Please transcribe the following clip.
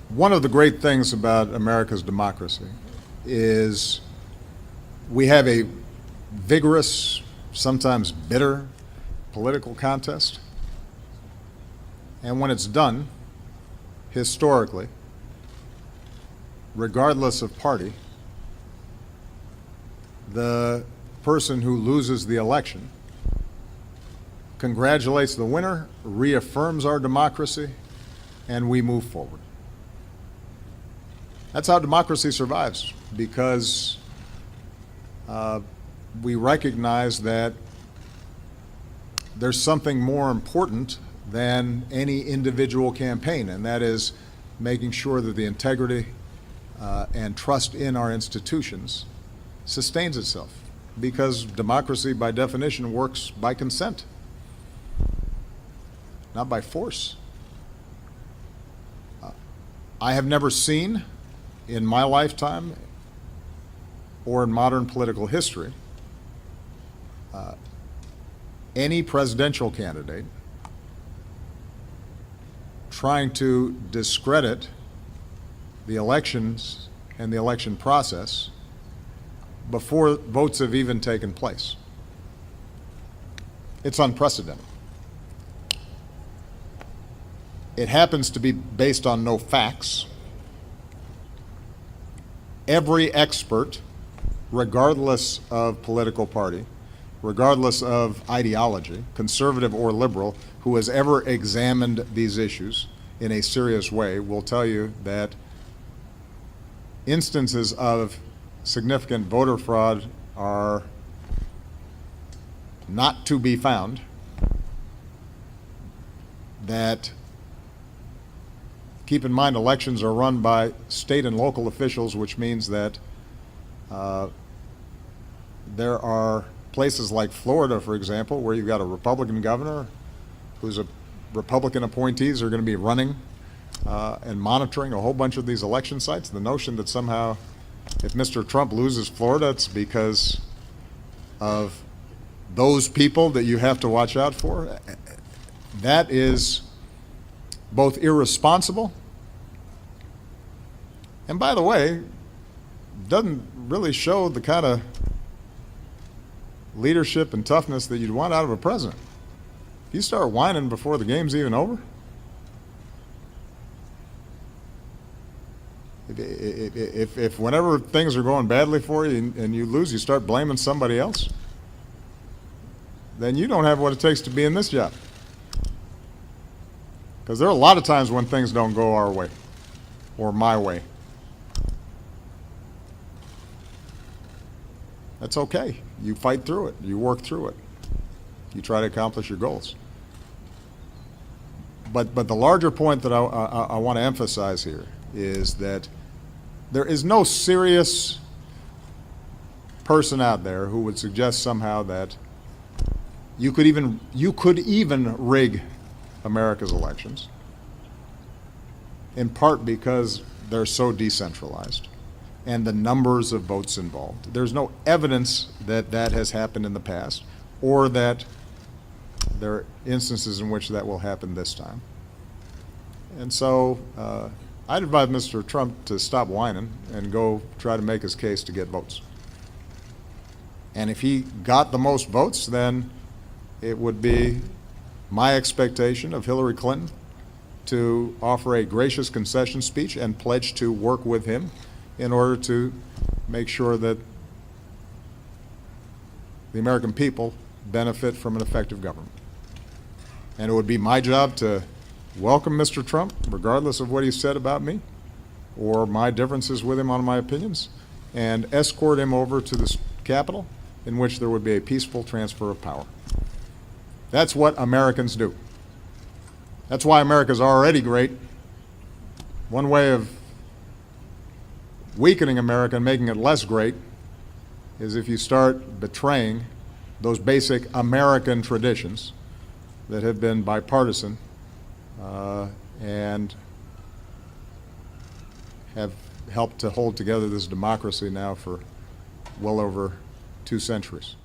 One of the great things about America's democracy is we have a vigorous, sometimes bitter political contest. And when it's done, historically, regardless of party, the person who loses the election congratulates the winner, reaffirms our democracy, and we move forward. That's how democracy survives, because we recognize that there's something more important than any individual campaign, and that is making sure that the integrity and trust in our institutions sustains itself, because democracy by definition works by consent, not by force. I have never seen in my lifetime or in modern political history any presidential candidate trying to discredit the elections and the election process before votes have even taken place. It's unprecedented. It happens to be based on no facts. Every expert, regardless of political party, regardless of ideology, conservative or liberal, who has ever examined these issues in a serious way will tell you that instances of significant voter fraud are not to be found, that, keep in mind, elections are run by state and local officials, which means that there are places like Florida, for example, where you've got a Republican governor who's a Republican appointees are going to be running and monitoring a whole bunch of these election sites. The notion that somehow if Mr. Trump loses Florida, it's because of those people that you have to watch out for, that is both irresponsible and, by the way, doesn't really show the kind of leadership and toughness that you'd want out of a president. If you start whining before the game's even over, if whenever things are going badly for you and you lose, you start blaming somebody else, then you don't have what it takes to be in this job. Because there are a lot of times when things don't go our way or my way. That's okay. You fight through it. You work through it. You try to accomplish your goals. But the larger point that I want to emphasize here is that there is no serious person out there who would suggest somehow that you could even rig America's elections, in part because they're so decentralized and the numbers of votes involved. There's no evidence that that has happened in the past or that there are instances in which that will happen this time. And so I'd advise Mr. Trump to stop whining and go try to make his case to get votes. And if he got the most votes, then it would be my expectation of Hillary Clinton to offer a gracious concession speech and pledge to work with him in order to make sure that the American people benefit from an effective government. And it would be my job to welcome Mr. Trump, regardless of what he said about me or my differences with him on my opinions, and escort him over to the Capitol, in which there would be a peaceful transfer of power. That's what Americans do. That's why America's already great. One way of weakening America and making it less great is if you start betraying those basic American traditions that have been bipartisan and have helped to hold together this democracy now for well over 2 centuries.